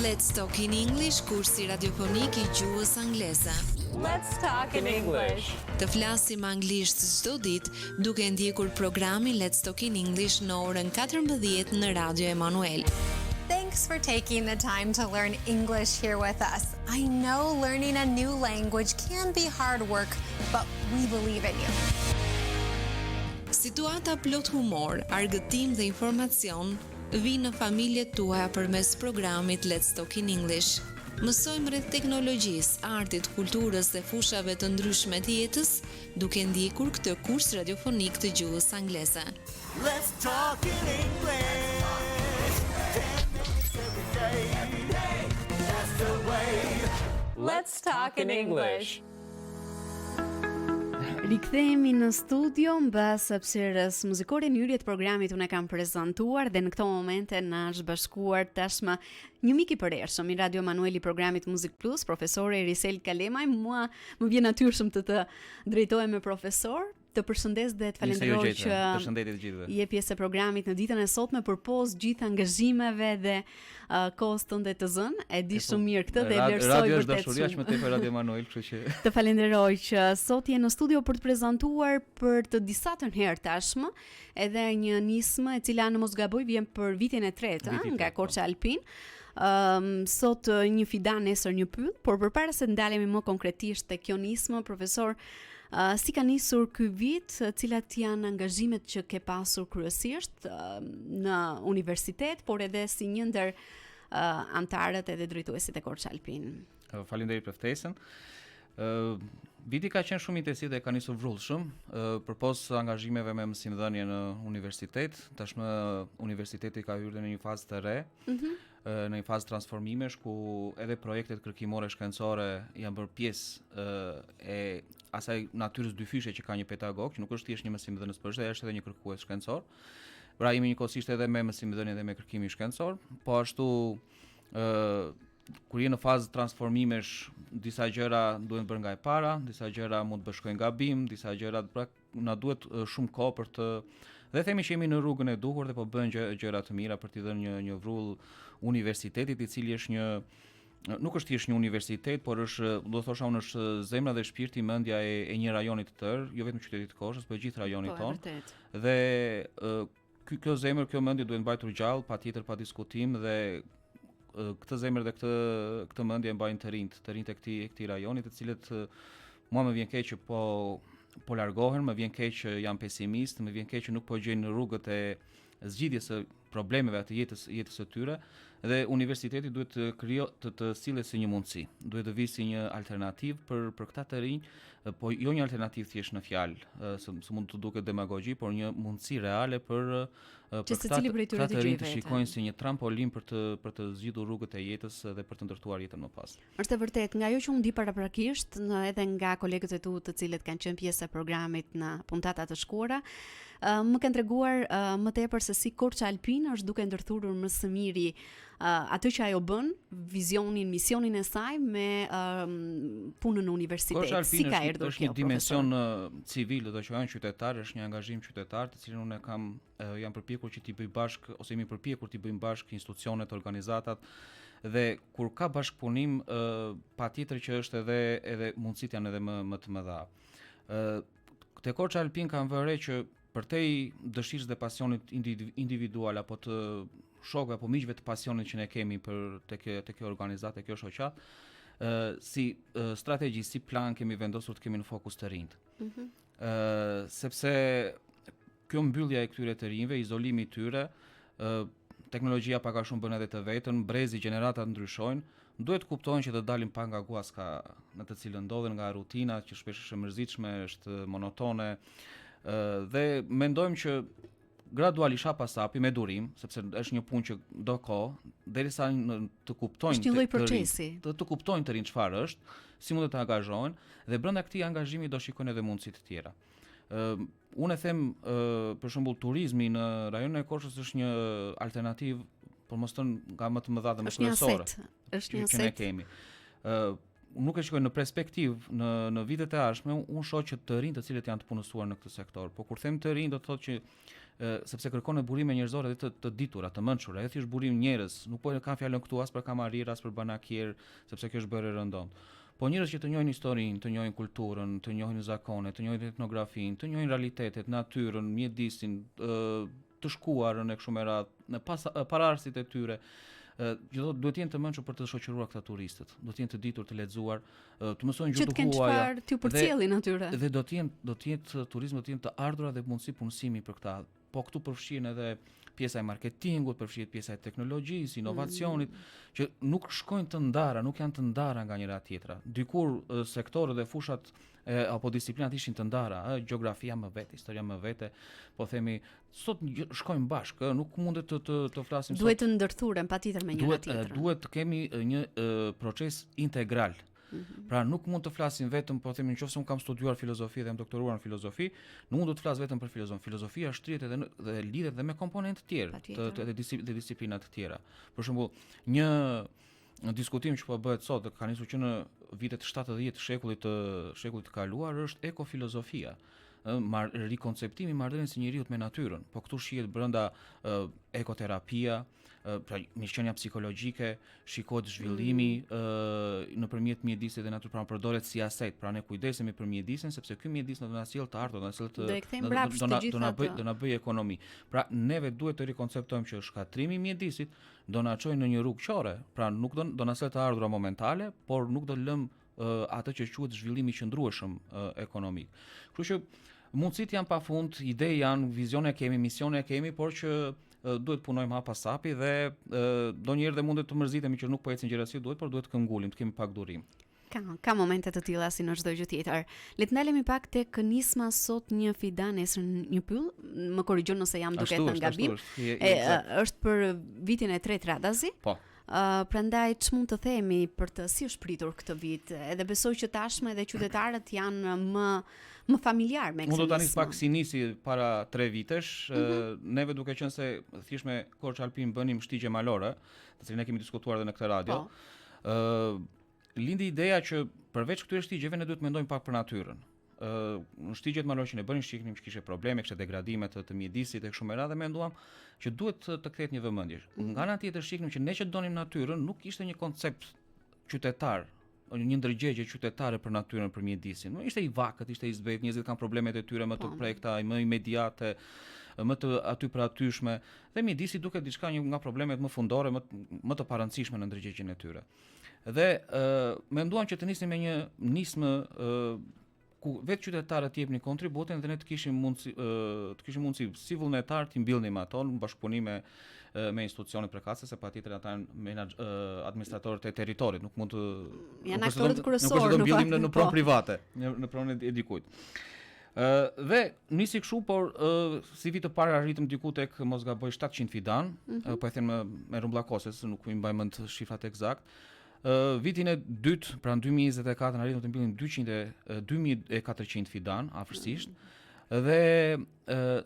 Let's Talk in English, kursi radiofonik I gjuhës angleze. Let's talk in English. Të flasim anglisht çdo ditë duke ndjekur programin Let's Talk in English në orën 14 në Radio Emanuel. Thanks for taking the time to learn English here with us. I know learning a new language can be hard work, but we believe in you. Situata plot humor, argëtim dhe informacion vinë në familjet tuaja përmes programit Let's Talk in English. Mësojmë rreth teknologjisë, artit, kulturës dhe fushave të ndryshme të jetës, duke ndjekur këtë kurs radiofonik të gjuhës angleze. Let's talk in English. Every day. That's the way. Let's talk in English. Rikthehemi në studio mbas hapësirës muzikore në hyrje të programit unë e kam prezantuar dhe në këto momente na është bashkuar tashmë një mik I përhershëm I Radio Emanuel I programit Muzik Plus, profesori Erisel Kalemaj. Mua më vjen natyrshëm të drejtohem me profesor, të përshëndes dhe të falenderoj që je pjesë e programit në ditën e sotme përpos gjithë angazhimeve dhe kohës tënde të zënë. E di shumë mirë këtë dhe vlerësoj vërtet. Radio është dashuria që më tepër Radio Emanuel, kështu që të falenderoj që sot je në studio për të prezantuar për të disa të herë tashmë edhe një nismë e cila në mos gaboj vjen për vitin e tretë nga Korça Alpin. Sot një fidan, nesër një pyll, por përpara se të ndalemi më konkretisht te kjo nismë, profesor, si ka nisur ky vit, cilat janë angazhimet që ke pasur kryesisht në universitet, por edhe si një ndër antarët edhe drejtuesit e Korça Alpin. Faleminderit për ftesën. Viti ka qenë shumë intensiv dhe ka nisur vrullshëm, përpos angazhimeve me mësimdhënie në universitet. Tashmë universiteti ka hyrë në një fazë të re, në një fazë transformimesh ku edhe projektet kërkimore shkencore janë bërë pjesë e asaj natyrës dyfishe që ka një pedagog, që nuk është thjesht një mësimdhënës përveç, është edhe një kërkues shkencor. Pra jemi njëkohësisht edhe me mësimdhënie dhe me kërkimin shkencor, po ashtu kur je në fazë transformimesh, disa gjëra duhen bërë nga e para, disa gjëra mund të bashkojnë gabim, disa gjëra na duhet shumë kohë për të dhe themi që jemi në rrugën e duhur dhe po bëjnë gjëra të mira për t'i dhënë një vrull universitetit I cili është nuk është thjesht një universitet, por është, do thosha unë, është zemra dhe shpirti, mendja e një rajoni të tërë, jo vetëm qytetit të Korçës, por gjithë rajoni tonë. Dhe kjo zemër, kjo mendje duhet mbajtur gjallë, patjetër pa diskutim dhe këtë zemër dhe këtë mendje mbajnë të rinjt e këtij rajoni, të cilët mua më vjen keq që po largohen, më vjen keq që jam pesimist, më vjen keq që nuk po gjejnë në rrugët e zgjidhjes së problemeve të jetës së tyre dhe universiteti duhet të sillet si një mundësi. Duhet të vijë si një alternativë për këta të rinj, po jo një alternativë thjesht në fjalë, se mund të duket demagogji, por një mundësi reale për këta të rinj të shikojnë si një trampolin për të zgjidhur rrugët e jetës dhe për të ndërtuar jetën më pas. Është e vërtetë, nga ajo që unë di paraprakisht, edhe nga kolegët e tu të cilët kanë qenë pjesë e programit në puntata të shkuara, më kanë treguar më tepër se si Korça Alpin është duke ndërthurur më së miri atë që ajo bën, vizionin, misionin e saj me punën në universitet. Korça Alpin si ka erdhur është një dimension civil, do të thonë qytetar, është një angazhim qytetar, të cilin unë jam përpjekur që t'i bëj bashkë ose jemi përpjekur t'i bëjmë bashkë institucionet, organizatat dhe kur ka bashkëpunim, patjetër që është edhe mundësitë janë edhe më të mëdha. Te Korça Alpin kanë vënë që përtej dëshirës dhe pasionit individual apo të shokëve apo miqve të pasionit që ne kemi për te kjo organizatë, kjo shoqat, si strategji, si plan kemi vendosur të kemi në fokus të rinjt. Sepse kjo mbyllja e këtyre të rinjve, izolimi I tyre, teknologjia pak a shumë bën edhe të vetën, brezi, gjeneratat ndryshojnë, duhet kuptojnë që të dalim pa nga guaska në të cilën ndodhen nga rutina që shpesh është e mërzitshme, është monotone, dhe mendojmë që gradualisht hap pas hapi me durim, sepse është një punë që do kohë, derisa të kuptojnë është një lloj procesi. Të kuptojnë të rinj çfarë është, si mund të angazhohen dhe brenda këtij angazhimi do shikojnë edhe mundësi të tjera. Unë e them për shembull turizmi në rajonin e Korçës është një alternativë, por mos thënë nga më të mëdha dhe më kryesore. Është një aset që ne kemi. Nuk e shikoj në perspektivë në vitet e ardhshme, unë shoh që të rinj të cilët janë të punësuar në këtë sektor. Po kur them të rinj do të thotë që sepse kërkon burime njerëzore dhe të ditura, të mençura, jo thjesht burim njerëz, nuk po kanë fjalën këtu as për kamarir, as për banakier, sepse kjo është bërë rëndom. Po njerëz që të njohin historinë, të njohin kulturën, të njohin zakonet, të njohin etnografinë, të njohin realitetet, natyrën, mjedisin, të shkuarën e kështu me radhë, pararësit e tyre, duhet të jenë të mençur për të shoqëruar këta turistët, do të jenë të ditur, të lexuar, të mësojnë gjuhë të huaja. Që t'ju përcjellin atyre. Dhe do të jetë turizmi, do të jenë të ardhurat dhe mundësi punësimi për këta. Po këtu përfshihen edhe pjesa e marketingut, përfshihet pjesa e teknologjisë, inovacionit, që nuk shkojnë të ndara, nuk janë të ndara nga njëra tjetra. Dikur sektorët dhe fushat apo disiplinat ishin të ndara, gjeografia më vetë, historia më vete, po themi sot shkojnë bashkë, nuk mundet të flasim duhet të ndërthuren patjetër me njëra tjetrën. Duhet të kemi një proces integral. Pra nuk mund të flasim vetëm, po themi nëse unë kam studiuar filozofi dhe jam doktoruar në filozofi, nuk mund të flas vetëm për filozofi. Filozofia shtrihet edhe dhe lidhet edhe me komponentë të tjerë, të disiplinat të tjera. Për shembull, një diskutim që po bëhet sot, ka nisur që në vitet 70 të shekulit të kaluar, është ekofilozofia. Rikonceptimi i marrëdhënies së njeriut me natyrën, po këtu shihet brenda ekoterapia, pra mirëqenia psikologjike, shikohet zhvillimi nëpërmjet mjedisit dhe natyrës, pra përdoret si aset, pra ne kujdesemi për mjedisin sepse ky mjedis do na sjell të ardhur, do na sjell do na bëj ekonomi. Pra neve duhet të rikonceptojmë që shkatrimi i mjedisit do na çojë në një rrugë qore, pra nuk do na sjell të ardhura momentale, por nuk do lëm atë që quhet zhvillimi i qëndrueshëm ekonomik. Kështu që mundësitë janë pafund, ide janë, vizione kemi, misione kemi, por që duhet punojmë hapa sapi dhe donjëherë dhe mundet të mërzitemi që nuk po ecin gjërat si duhet, por duhet të këmbgulim, të kemi pak durim. Ka momente të tilla si në çdo gjë tjetër. Le të ndalemi pak tek nisma sot një fidan nesër një pyll, më korrigjon nëse jam duke thënë gabim. Është për vitin e tretë radhazi. Po. Prandaj ç'mund të themi për të si është pritur këtë vit, edhe besoj që tashmë edhe qytetarët janë më familjar me këtë. Unë do ta nis pak si nisi para 3 vitesh, neve duke qenë se thjesht me Korç Alpin bënim shtigje malore, të cilën ne kemi diskutuar edhe në këtë radio. Lindi ideja që përveç këtyre shtigjeve ne duhet të mendojmë pak për natyrën. Në shtigjet malore që ne bënim shiknim që kishte probleme, kishte degradime të mjedisit e kështu me radhë, menduam që duhet të kthehet një vëmendje. Nga ana tjetër shiknim që ne që donim natyrën nuk ishte një koncept qytetar, një ndërgjegje qytetare për natyrën, për mjedisin. Nuk ishte i vakët, ishte i zbet, njerëzit kanë problemet e tyre më të prekta, më imediate, më të aty për atyshme, dhe mjedisi duket diçka nga problemet më fundore, më të parëndësishme në ndërgjegjen e tyre. Dhe menduam që të nisnim me një nismë ku vetë qytetarët të jepnin kontributin dhe ne të kishim mundësi si vullnetar të mbillnim ato në bashkëpunim me institucionet përkatëse, se patjetër ata janë administratorët e territorit, nuk mund të janë aktorët kryesorë në pronë private, në pronë e dikujt. Dhe nisi kështu, por si vit të parë arritëm diku tek mos gaboj 700 fidan, po e them me rrumbullakose, nuk i mbaj mend shifrat eksakt. Vitin e dytë, pra në 2024 arritëm të mbyllim 2400 fidan afërsisht. Dhe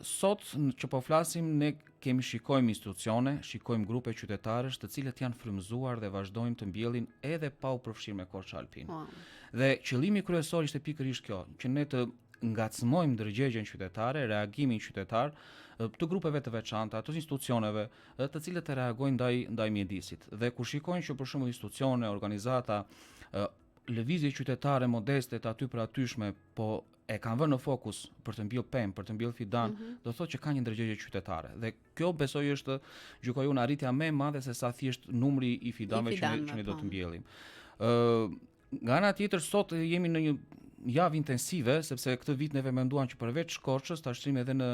sot që po flasim ne shikojmë institucione, shikojmë grupe qytetarësh të cilët janë frymëzuar dhe vazhdojnë të mbjellin edhe pa u përfshirë me Korç Alpin. Dhe qëllimi kryesor ishte pikërisht kjo, që ne të ngacmojmë ndërgjegjen qytetare, reagimin qytetar të grupeve të veçanta, të institucioneve, të cilët të reagojnë ndaj mjedisit. Dhe kur shikojnë që për shembull institucione, organizata, lëvizje qytetare modeste të aty për atyshme, po e kanë vënë në fokus për të mbyll pemë, për të mbyll fidan, do thotë që ka një ndërgjegje qytetare. Dhe kjo besoj është, gjykoj unë, arritja më e madhe se sa thjesht numri i fidanëve që ne do të mbjellim. Nga ana tjetër sot jemi në një javë intensive, sepse këtë vit neve menduan që përveç Korçës ta shtrim edhe në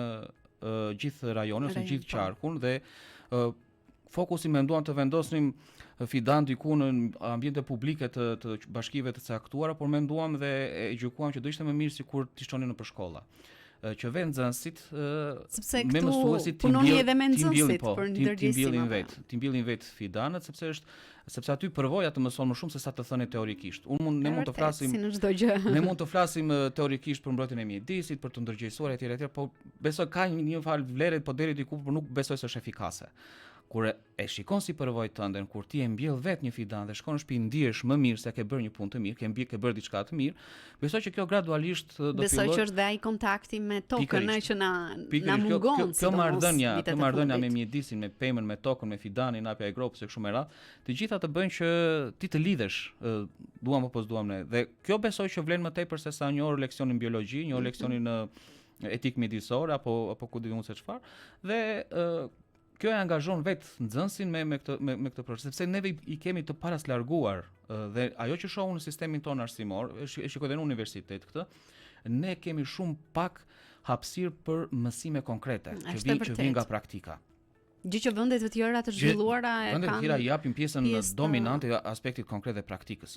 gjithë rajonin, ose gjithë qarkun, dhe fokusin menduan të vendosnim fidan diku në ambiente publike të bashkive të caktuara, por menduam dhe e gjykuam që do ishte më mirë sikur të shtonin nëpër shkolla. Që vetë nxënësit me mësuesit punoni edhe me nxënësit për ndërgjegjësim ti mbillin vet fidanët, sepse aty përvoja të mëson më shumë se sa të thënë teorikisht. Ne mund të flasim si në çdo gjë. Ne mund të flasim teorikisht për mbrojtjen e mjedisit, për të ndërgjegjësuar etj, po besoj ka një fal vlerë, po deri diku, por nuk besoj se është efikase. kur e shikon si përvojë tënden, kur ti e mbjell vetë një fidan dhe shkon në shtëpi ndihesh më mirë se ke bërë një punë të mirë, ke bërë diçka të mirë, besoj që kjo gradualisht do fillojë. Besoj që është dhe ai kontakti me tokën që na mungon. Kjo marrëdhënia me mjedisin, me pemën, me tokën, me fidanin, hapja e gropës e kështu me radhë, të gjitha të bëjnë që ti të lidhesh, duam apo s'duam ne. Dhe kjo besoj që vlen më tepër se sa një orë leksionin biologji, një orë leksionin etik mjedisore apo ku diun se çfarë. Dhe kjo e angazhon vetë nxënësin me këtë proces, sepse neve i kemi të paraslarguar dhe ajo që shohun në sistemin tonë arsimor, e shikoj edhe në universitet këtë, ne kemi shumë pak hapësirë për mësime konkrete që vijnë nga praktika. Gjë që vendet të tjera të zhvilluara vendet të tjera japin pjesën dominante e aspektit konkret dhe praktikës.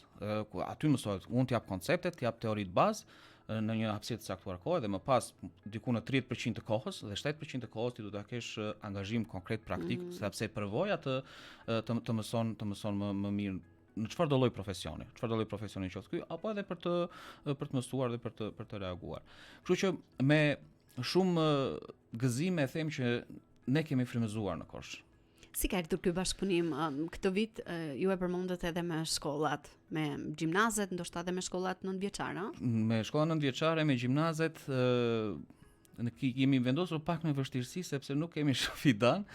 Aty mësohet, unë t'jap konceptet, t'jap teoritë bazë në një hapësirë të caktuar kohe dhe më pas diku në 30% të kohës dhe 7% të kohës ti do ta kesh angazhim konkret praktik, sepse përvoja të mëson më mirë në çfarëdo lloj profesioni qoftë ky, apo edhe për të mësuar dhe për të reaguar. Kështu që me shumë gëzime them që ne kemi frymëzuar në Korçë. Si ka ardhur ky bashkëpunim? Këtë vit ju e përmendet edhe me shkollat, me gjimnazet, ndoshta edhe me shkollat 9-vjeçare, Me shkollat 9-vjeçare, me gjimnazet, jemi vendosur pak me vështirësi sepse nuk kemi shumë fidan.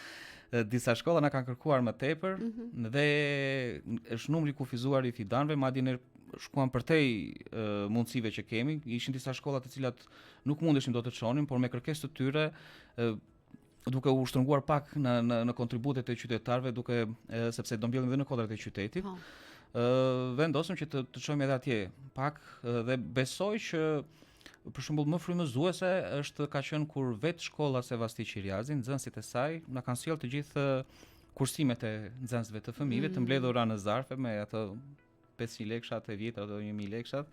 Disa shkolla na kanë kërkuar më tepër dhe është numri kufizuar i fidanëve, madje ne shkuan përtej mundësive që kemi. Ishin disa shkolla të cilat nuk mundeshim dot të çonim, por me kërkesë të tyre duke u shtrënguar pak në kontributet e qytetarëve, sepse do mbjellin edhe në kodrat e qytetit. Vendosëm që të çojmë edhe atje pak dhe besoj që për shembull më frymëzuese ka qenë kur vetë shkolla Sevasti Qiriazi, nxënësit e saj na kanë sjellë të gjithë kursimet e nxënësve të fëmijëve të mbledhura në zarfe me ato 500 lekshat e vjetra apo 1000 lekshat.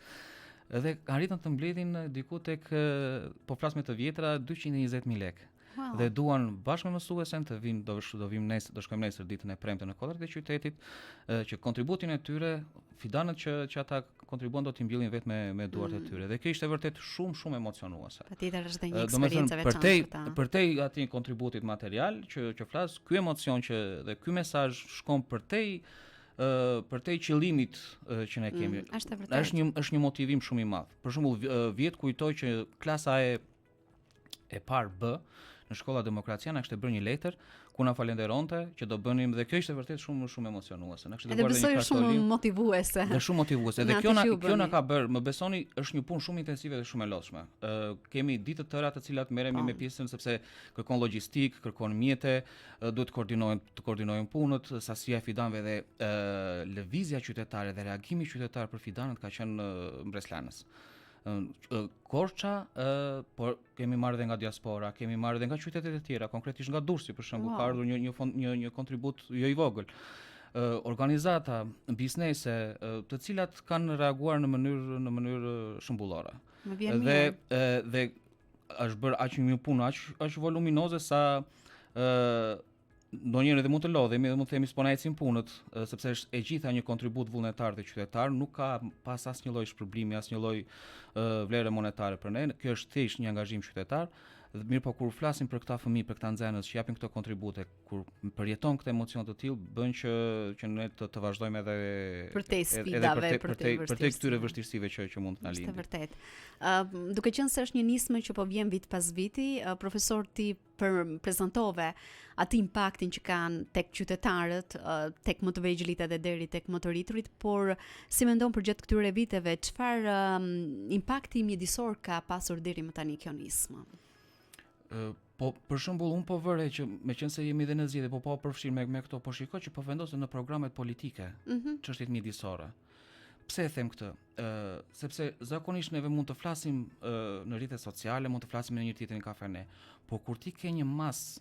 Dhe arritën të mbledhin diku tek po flas me të vjetra 220.000 lekë. Wow. Dhe duan bashkë me mësuesen të vinë do shkojmë nesër ditën e premte në kodrat e qytetit, që kontributin e tyre, fidanët që ata kontribuan do t'i mbjellin vetë me duart e tyre. Dhe kjo ishte vërtet shumë emocionuese. Patjetër është dhe një eksperiencë e veçantë. Përtej atij kontributit material që flas, ky emocion dhe ky mesazh shkon përtej qëllimit që ne kemi. Është një motivim shumë i madh. Për shembull, vjet kujtoj që klasa e parë B në shkolla Demokracia na kishte bërë një letër ku na falenderonte që do bënim dhe kjo ishte vërtet shumë emocionuese. Na kishte dëgjuar një shumë motivuese. Dhe shumë motivuese. Dhe kjo na ka bërë, më besoni, është një punë shumë intensive dhe shumë e lodhshme. Kemi ditë të tëra të cilat merremi me pjesën sepse kërkon logjistik, kërkon mjete, duhet të koordinojmë punët, sasia e fidanëve dhe lëvizja qytetare dhe reagimi qytetar për fidanët ka qenë mbreslënës. Korça, por kemi marrë edhe nga diaspora, kemi marrë edhe nga qytetet e tjera, konkretisht nga Durrësi për shembull, ka ardhur një kontribut jo i vogël. Organizata, biznese, të cilat kanë reaguar në mënyrë shëmbullore. Dhe është bërë aq një punë aq voluminoze sa ndonjëherë edhe mund të lodhemi dhe mund të themi s'po na ecin punët, sepse është e gjitha një kontribut vullnetar dhe qytetar, nuk ka pas asnjë lloj shpërblimi, asnjë lloj vlere monetare për ne. Kjo është thjesht një angazhim qytetar. Mirë, po kur flasim për këta fëmijë, për këta nxënës që japin këto kontribute, kur përjeton këtë emocion të tillë, bën që ne të vazhdojmë edhe përtej sfidave, përtej këtyre vështirësive që mund të na lindin. Është vërtet. Duke qenë se është një nismë që po vjen vit pas viti, profesor, ti prezantove atë impaktin që kanë tek qytetarët, tek më të vegjëlit edhe deri tek më të rriturit, por si mendon përgjatë këtyre viteve, çfarë impakti mjedisor ka pasur deri më tani kjo nismë? Po për shembull unë po vëre që meqense jemi dhe në zgjedhje, po përfshir me këto, po shikoj që po vendosen në programet politike çështjet mjedisore. Pse e them këtë? Sepse zakonisht neve mund të flasim në rrjetet sociale, mund të flasim me një tjetrin kafene, por kur ti ke një mas,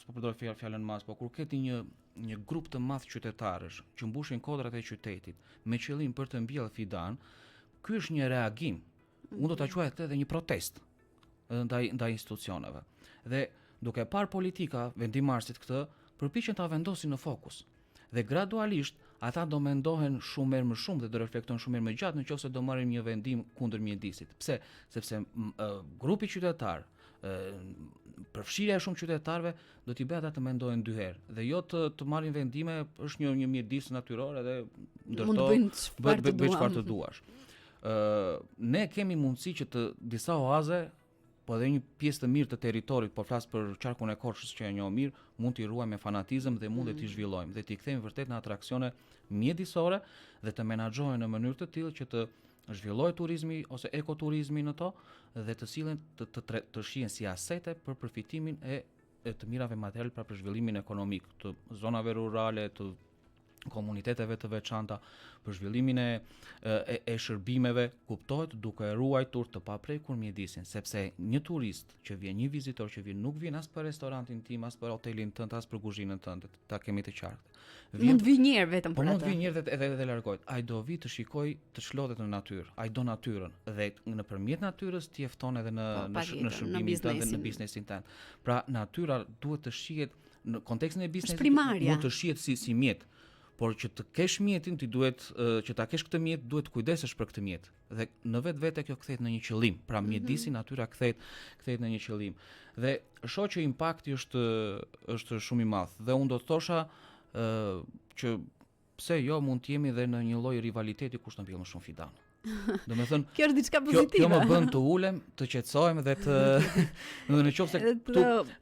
s'po përdor fjalën mas, por kur ke ti një grup të madh qytetarësh që mbushin kodrat e qytetit me qëllim për të mbjellë fidan, ky është një reagim. Unë do ta quaj këtë edhe një protestë ndaj institucioneve. Dhe duke parë politika vendimarrësit këtë, përpiqen ta vendosin në fokus. Dhe gradualisht ata do mendohen shumë më shumë dhe do reflektojnë shumë më gjatë nëse do marrin një vendim kundër mjedisit. Pse? Sepse grupi qytetar përfshirja e shumë qytetarëve do t'i bëjë ata të mendojnë dy herë dhe jo të marrin vendime, është një mjedis natyror edhe Mund të bëjnë çfarë të duash. Ne kemi mundësi që të disa oaze, po edhe një pjesë të mirë të territorit, po flas për qarkun e Korçës që e njoh mirë, mund t'i ruajmë me fanatizëm dhe mund t'i zhvillojmë dhe t'i kthejmë vërtet në atraksione mjedisore dhe të menaxhohen në mënyrë të tillë që të zhvillojë turizmi ose ekoturizmi në to dhe të sillen të shihen si asete për përfitimin e të mirave materiale për zhvillimin ekonomik të zonave rurale, të komuniteteve të veçanta, për zhvillimin e shërbimeve, kuptohet duke ruajtur të paprekur mjedisin, sepse një turist që vjen, një vizitor që vjen, nuk vjen as për restorantin tim, as për hotelin tënd, as për kuzhinën tënde, ta kemi të qartë. Mund vi një herë vetëm për atë. Po mund vi një herë edhe largohet. Ai do vi të shikoj, të çlotet në natyrë. Ai do natyrën dhe nëpërmjet natyrës ti e fton edhe në shërbimin tënd dhe në biznesin tënd. Pra natyra duhet të shihet në kontekstin e biznesit, mund të shihet si mjet. Por që të kesh mjetin, ti duhet që ta kesh këtë mjet, duhet kujdesesh për këtë mjet. Dhe në vetvete kjo kthehet në një qëllim. Pra mjedisi natyra kthehet në një qëllim. Dhe shoh që impakti është shumë i madh. Dhe unë do të thosha që pse jo mund të jemi dhe në një lloj rivaliteti kush të mbjell më shumë fidan. Domethënë kjo është diçka pozitive. Kjo më bën të ulem, të qetësohem dhe të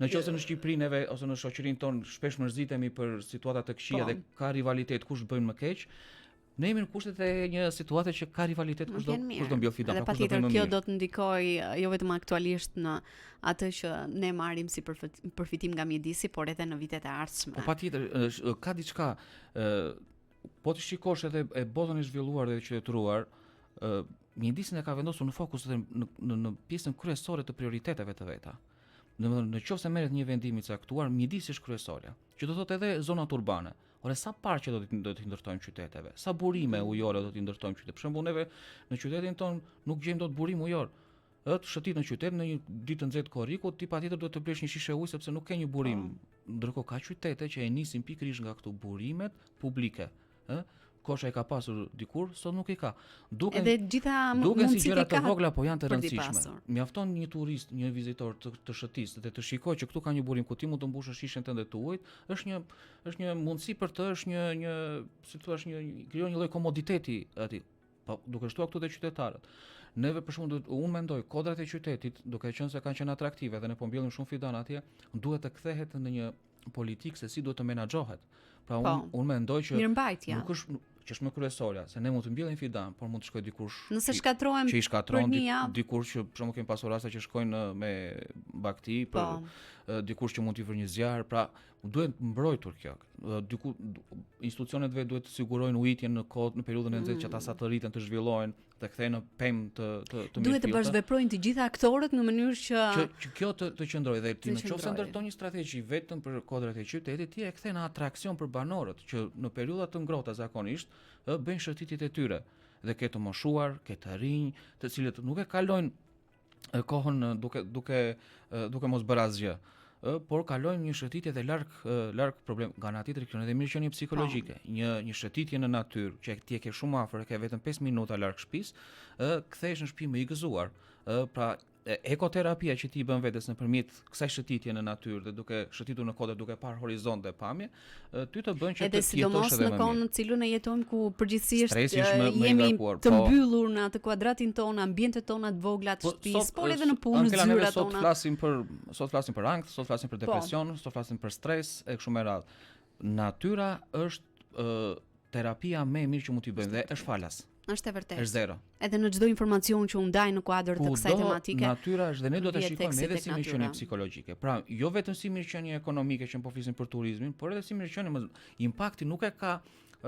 nëse në Shqipërinë neve ose në shoqërinë tonë shpesh mërzitemi për situata të këqija dhe ka rivalitet kush bën më keq. Ne jemi në kushtet e një situate që ka rivalitet kush do mbjell fidan. Dhe patjetër kjo do të ndikojë jo vetëm aktualisht në atë që ne marrim si përfitim nga mjedisi, por edhe në vitet e ardhshme. Po patjetër ka diçka po të shikosh edhe e botën e zhvilluar dhe e qytetëruar, mjedisin e ka vendosur në fokus dhe në pjesën kryesore të prioriteteve të veta. Domethënë nëse merret një vendim i caktuar, mjedisi është kryesorja, që do thotë edhe zonat urbane. Ore sa parqe do t'i ndërtojmë qyteteve? Sa burime ujore do t'i ndërtojmë qytet? Për shembull neve në qytetin ton nuk gjejmë dot burim ujor. Të shëtit në qytet në një ditë të nxehtë korriku, ti patjetër duhet të blesh një shishe ujë sepse nuk ke një burim. Ndërkohë ka qytete që e nisin pikërisht nga këto burimet publike, Kosha i ka pasur dikur, sot nuk i ka. Duken si gjëra të vogla, po janë të rëndësishme. Mjafton një turist, një vizitor të shëtisë dhe të shikojë që këtu ka një burim ku ti mund të mbushësh shishen tënde të ujit, është një mundësi për të, është një si thua, krijon një lloj komoditeti aty. Po duke shtuar këtu te qytetarët. Neve për shembull unë mendoj kodrat e qytetit, duke qenë se kanë qenë atraktive dhe ne po mbjellim shumë fidan atje, duhet të kthehet në një politikë se si duhet të menaxhohet. Pra unë mendoj që nuk është që është më kryesorja, se ne mund të mbjellim fidan, por mund të shkojë dikush nëse shkatrohem që i shkatron dikush që për shembull kemi pasur raste që shkojnë me bakti, për dikush që mund t'i vërë një zjarr, pra duhet mbrojtur kjo. Institucionet vetë duhet të sigurojnë ujitjen në kohë, në periudhën e nxehtë që ata sa të rriten të zhvillojnë, të kthehen në pemë të mirë. Duhet të bashkëveprojnë të gjitha aktorët në mënyrë që kjo të qëndrojë dhe ti nëse ndërton një strategji vetëm për kodrat e qytetit, ti e kthen në atraksion për banorët që në periudha të ngrohta zakonisht bëjnë shëtitjet e tyre dhe ke të moshuar, ke të rinj, të cilët nuk e kalojnë kohën duke mos bërë asgjë, por kalojnë një shëtitje dhe larg problem. Nga ana tjetër kjo edhe mirëqenie psikologjike. Një shëtitje në natyrë që ti e ke shumë afër, ke vetëm 5 minuta larg shtëpisë, kthehesh në shtëpi më i gëzuar. Pra ekoterapia që ti bën vetes nëpërmjet kësaj shëtitje në natyrë dhe duke shëtitur në kodë, duke parë horizont dhe pamje, ty të bën që të jetosh edhe më mirë. Edhe sidomos në kohën në cilën ne jetojmë ku përgjithsisht jemi të mbyllur në atë kuadratin ton, ambientet tona të vogla të shtëpisë, por edhe në punë, në zyrat tona. Sot flasim për ankth, sot flasim për depresion, sot flasim për stres e kështu me radhë. Natyra është terapia më e mirë që mund t'i bëjmë dhe është falas. Është e vërtetë. Është zero. Edhe në çdo informacion që u ndaj në kuadër të kësaj tematike. Natyra është dhe ne do ta shikojmë edhe si mirëqenie psikologjike. Pra, jo vetëm si mirëqenie ekonomike që po flisim për turizmin, por edhe si mirëqenie, impakti nuk e ka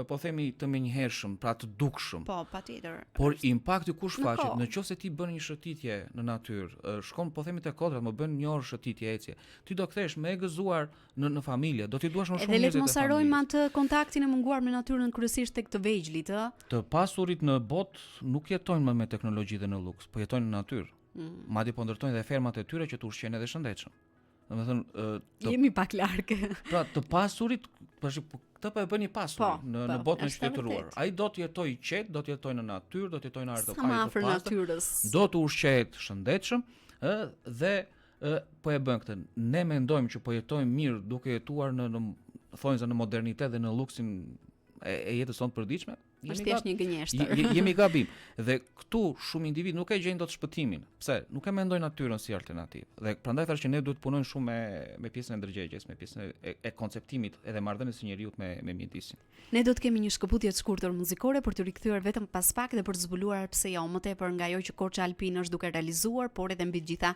po themi të menjëhershëm, pra të dukshëm. Po, patjetër. Por impakti kush faqet? Nëse ti bën një shëtitje në natyrë, shkon po themi te kodrat, më bën një orë shëtitje ecje. Ti do kthehesh më e gëzuar në familje, do t'i duash më shumë njerëz. Edhe le të mos harrojmë atë kontaktin e munguar me natyrën kryesisht tek të vegjëlit, ë. Të pasurit në botë nuk jetojnë më me teknologji dhe në luks, po jetojnë në natyrë. Madje po ndërtojnë dhe fermat e tyre që të ushqejnë edhe shëndetshëm. Domethënë jemi pak larg. Pra të pasurit, këtë po e bën i pasur në botën e qytetëruar. Ai do të jetojë qetë, do të jetojë në natyrë, do të jetojë në artë të pastër, do të ushqehet shëndetshëm, dhe po e bën këtë. Ne mendojmë që po jetojmë mirë duke jetuar në thonjza në modernitet dhe në luksin e jetës sonë përditshme. Është thjesht një gënjeshtër. Jemi gabim. Dhe këtu shumë individ nuk e gjejnë dot shpëtimin. Pse? Nuk e mendojnë natyrën si alternativë. Dhe prandaj thash që ne duhet punojmë shumë me pjesën e ndërgjegjjes, me pjesën e konceptimit edhe marrëdhënies së njeriut me mjedisin. Ne do të kemi një shkëputje të shkurtër muzikore për të rikthyer vetëm pas pak dhe për të zbuluar pse jo më tepër nga ajo që Korça Alpin është duke realizuar, por edhe mbi gjitha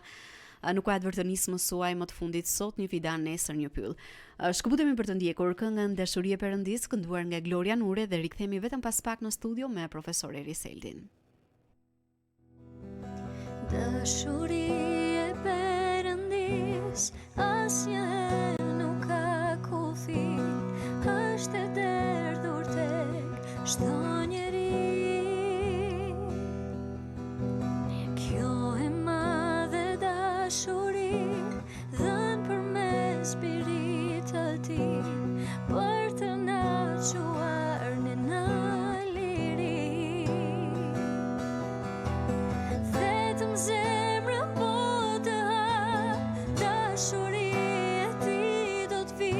në kuadër vërtënismës suaj më të fundit sot një fidan nesër një pyll. Shkëputemi për të ndjekur këngën Dashuri e Perëndis kënduar nga Gloria Nure dhe rikthehemi vetëm pas pak në studio me profesor Eriseldin. Dashuri e Perëndis asnjëherë nuk ka kufi, është e derdhur tek çdo njeri. Kjo e madhe dashuri dhënë përmes Spirit të Tij për të na çuar në liri. Vetëm zemra po të hap, dashuri e Tij do të vi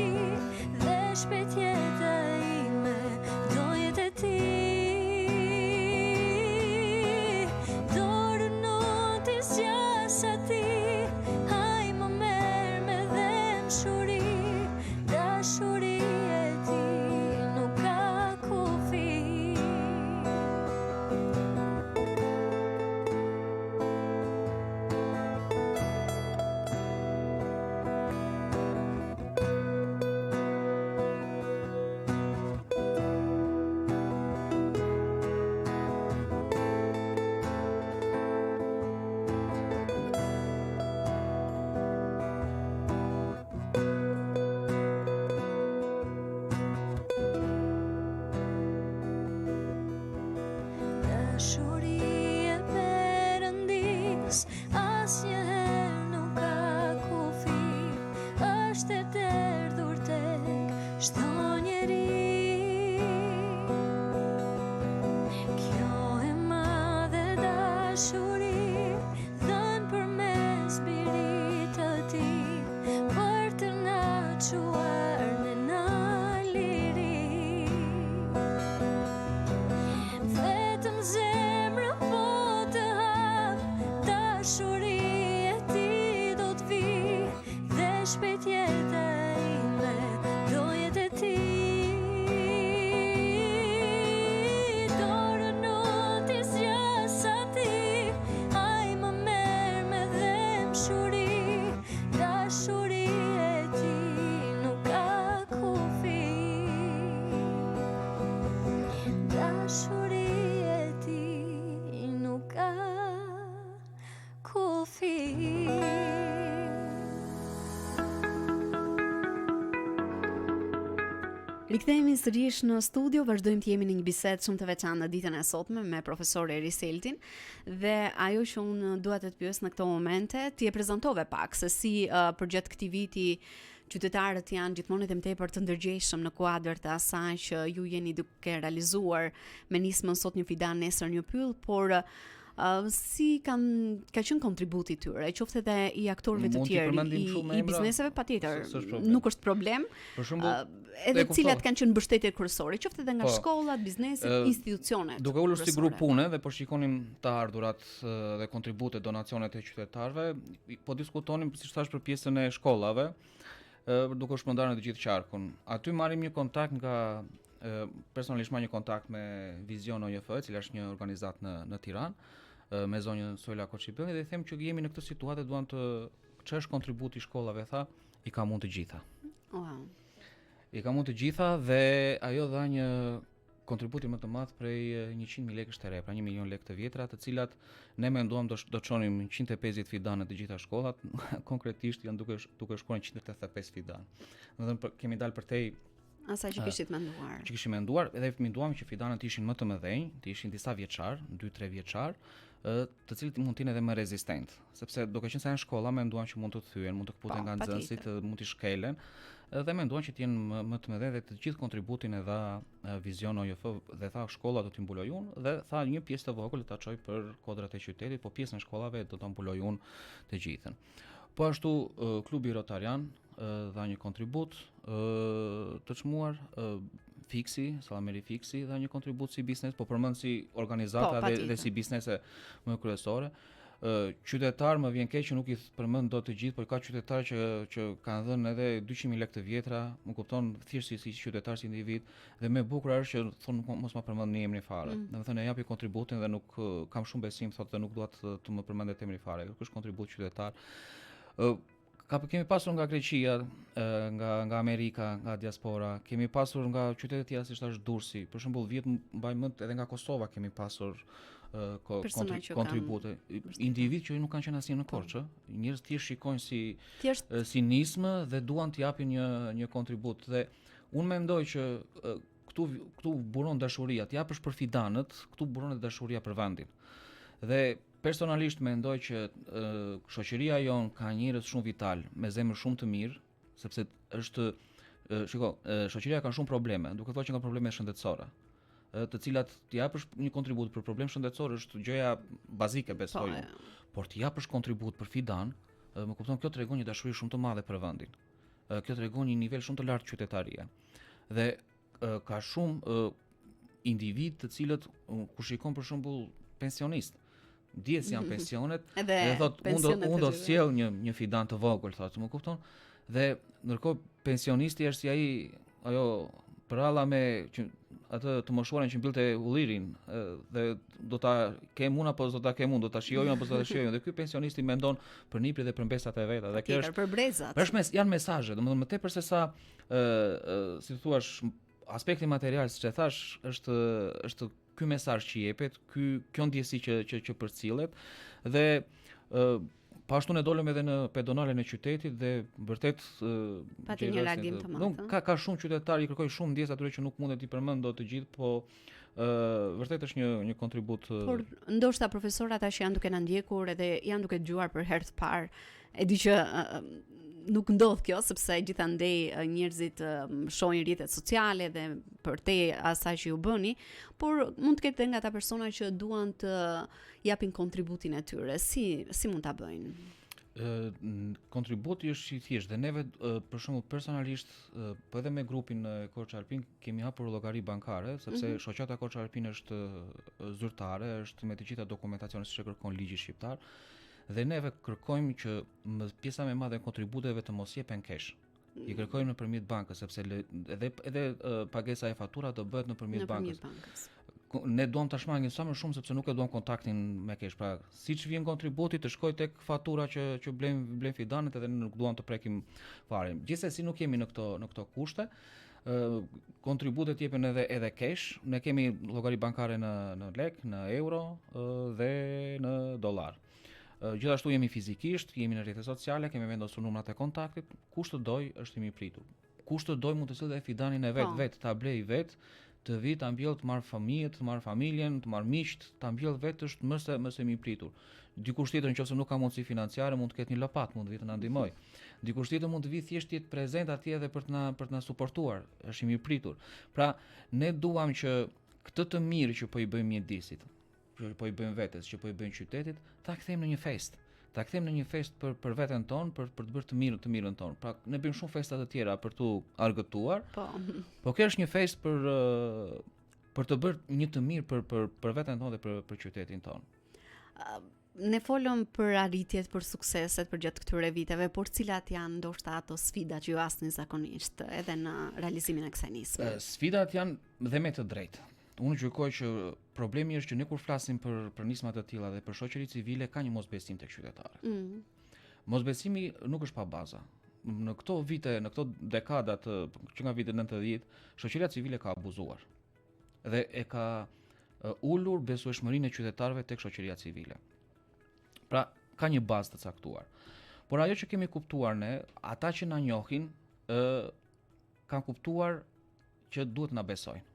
dhe shpejt jeta ime do jetë e Tij. Dorën unë t'i zgjas atij, haj më merr me dhenshuri, dashuri e Tij nuk ka kufi. Dashuri e Perëndis asnjëherë nuk ka kufi, është e derdhur tek çdo njeri. Kjo e madhe dashuri dhënë përmes Spirit të Tij për të na çuar në liri. Vetëm zemra po të hap, dashuri e Tij do të vi dhe shpejt jeta ime do jetë e Tij. Dorën unë t'i zgjas atij, haj më merr me dhenshuri, dashuri e Tij nuk ka kufi. Dashuri e Tij nuk ka kufi. Rikthehemi sërish në studio, vazhdojmë të jemi në një bisedë shumë të veçantë në ditën e sotme me profesor Eriseldin dhe ajo që unë dua të pyes në këto momente, ti e prezantove pak se si përgjatë këtij viti qytetarët janë gjithmonë edhe më tepër të ndërgjegjshëm në kuadër të asaj që ju jeni duke realizuar me nismën sot një fidan nesër një pyll, por si ka qenë kontributi tyre, qoftë edhe i aktorëve të tjerë, i bizneseve patjetër, nuk është problem. Për shembull, edhe cilat kanë qenë mbështetje kryesore, qoftë edhe nga shkollat, bizneset, institucionet. Duke ulur si grup pune dhe po shikonim të ardhurat dhe kontributet, donacionet e qytetarëve, po diskutonim siç thash për pjesën e shkollave, duke u shpërndarë në të gjithë qarkun. Aty marrim një kontakt nga personalisht një kontakt me Vizion OJF, e cila është një organizatë në Tiranë, me zonjën Sojla Koçipelli dhe i them që jemi në këtë situatë, duan të ç'është kontributi i shkollave, tha, i ka mund të gjitha. Wow. I ka mund të gjitha dhe ajo dha një kontributi më të madh prej 100.000 lekësh të re, pra 1 milion lekë të vjetra, të cilat ne menduam do çonim 150 fidane të gjitha shkollat, konkretisht janë duke shkuar 185 fidane. Domethënë kemi dalë përtej asaj që kishit menduar. Që kishim menduar, edhe menduam që fidanët ishin më të mëdhenj, të ishin disa vjeçar, 2-3 vjeçar, të cilët mund të jenë edhe më rezistent, sepse duke qenë se janë shkolla, menduan që mund të thyen, mund të kputen nga nxënësit, mund të shkelen, dhe menduan që të jenë më të mëdhenj dhe të gjithë kontributin e dha Vizion OJF dhe tha shkolla do t'i mbuloj unë dhe tha një pjesë të vogël ta çoj për kodrat e qytetit, po pjesën e shkollave do ta mbuloj unë të gjithën. Po ashtu klubi Rotarian dha një kontribut të çmuar, Fiksi, Sallameri Fiksi dha një kontribut si biznes, po përmend si organizata dhe si biznese më kryesore. Qytetar më vjen keq që nuk i përmend dot të gjithë, por ka qytetar që kanë dhënë edhe 200.000 lekë të vjetra, më kupton, thjesht si qytetar si individ, dhe më bukur është që thonë mos ma përmend në emrin fare. Domethënë e japi kontributin dhe nuk kam shumë besim thotë nuk dua të më përmendet emri fare. Ky është kontribut qytetar. Kemi pasur nga Greqia, nga Amerika, nga diaspora, kemi pasur nga qytete tjera siç tash Durrësi. Për shembull, vjet mbaj mend edhe nga Kosova kemi pasur kontribute. Individ që nuk kanë qenë asnjë në Korçë, njerëz thjesht shikojnë si nismë dhe duan të japin një kontribut. Dhe unë mendoj që këtu buron dashuria, të japësh për fidanët, këtu buron edhe dashuria për vendin. Dhe personalisht mendoj që shoqëria jon ka njerëz shumë vital, me zemër shumë të mirë, sepse është shoqëria ka shumë probleme, duke thënë që nga probleme shëndetësore, të cilat të japësh një kontribut për problem shëndetësor është gjëja bazike, besoj. Por të japësh kontribut për fidan, më kupton, kjo tregon një dashuri shumë të madhe për vendin. Kjo tregon një nivel shumë të lartë qytetarie. Dhe ka shumë individ të cilët kur shikon për shembull pensionist, dihet se janë pensionet, dhe thotë unë do të sjell një fidan të vogël, thotë, më kupton? Dhe ndërkohë pensionisti është si ajo pralla me atë të moshuarin që mbylte ullirin, dhe do ta kem unë apo do ta kem unë, do ta shijoj apo do ta shijoj. Dhe ky pensionisti mendon për niprit dhe për mbesat e veta. Dhe kjo është për brezat. Janë mesazhe, domethënë më tepër se sa si thua aspekti material, siç e thash, është ky mesazh që jepet, kjo ndjesi që përcillet dhe po ashtu ne dolëm edhe në pedonalen e qytetit dhe vërtet pati një reagim të madh. Ka shumë qytetarë i kërkoj shumë ndjesë atyre që nuk mundet i përmend dot të gjithë, po vërtet është një kontribut. Por ndoshta profesorat që janë duke na ndjekur edhe janë duke dëgjuar për herë të parë, e di që nuk ndodh kjo sepse gjithandej njerëzit shohin rrjetet sociale dhe për te asaj që ju bëni, por mund të ketë nga ata persona që duan të japin kontributin e tyre. Si mund ta bëjnë? Kontributi është i thjeshtë dhe neve për shembull personalisht po edhe me grupin e Korçë Alpin kemi hapur llogari bankare sepse shoqata Korçë Alpin është zyrtare, është me të gjitha dokumentacionet siç e kërkon ligji shqiptar. Dhe neve kërkojmë që pjesa më e madhe e kontributeve të mos jepen cash. I kërkojmë nëpërmjet bankës sepse edhe pagesa e fatura do bëhet nëpërmjet bankës. Ne duam ta shmangim sa më shumë sepse nuk e duam kontaktin me cash. Pra, siç vjen kontributi të shkojë tek fatura që blejmë fidanet edhe nuk duam të prekim fare. Gjithsesi nuk jemi në këto kushte. Kontributet jepen edhe cash. Ne kemi llogari bankare në lek, në euro dhe në dollar. Gjithashtu jemi fizikisht, jemi në rrjetet sociale, kemi vendosur numrat e kontaktit, kush të doj është i mirëpritur. Kush të doj mund të sillte fidanin e vet, ta blej vet, të vi ta mbjell të marr fëmijët, të marr familjen, të marr miqt, ta mbjell vet është më së mirëpritur. Dikush tjetër nëse nuk ka mundësi financiare mund të ketë një lopat, mund të vi të na ndihmoj. Dikush tjetër mund të vi thjesht të jetë prezent atje edhe për të na suportuar, është i mirëpritur. Pra, ne duam që këtë të mirë që po i bëjmë mjedisit, që po i bëjmë vetes, që po i bëjmë qytetit, ta kthejmë në një fest. Ta kthejmë në një fest për veten tonë, për të bërë të mirën tonë. Pra, ne bëjmë shumë festa të tjera për tu argëtuar. Po kjo është një fest për të bërë një të mirë për veten tonë dhe për qytetin tonë. Ne folëm për arritjet, për sukseset për gjatë këtyre viteve, por cilat janë ndoshta ato sfida që ju hasnin zakonisht edhe në realizimin e kësaj nisme? Sfidat janë dhe me të drejtë. Unë gjykoj që problemi është që ne kur flasim për nisma të tilla dhe për shoqëri civile ka një mosbesim tek qytetarët. Mosbesimi nuk është pa baza. Në këto vite, në këto dekadat që nga vitet 90, shoqëria civile ka abuzuar dhe e ka ulur besueshmërinë e qytetarëve tek shoqëria civile. Pra, ka një bazë të caktuar. Por ajo që kemi kuptuar ne, ata që na njohin, kanë kuptuar që duhet na besojnë.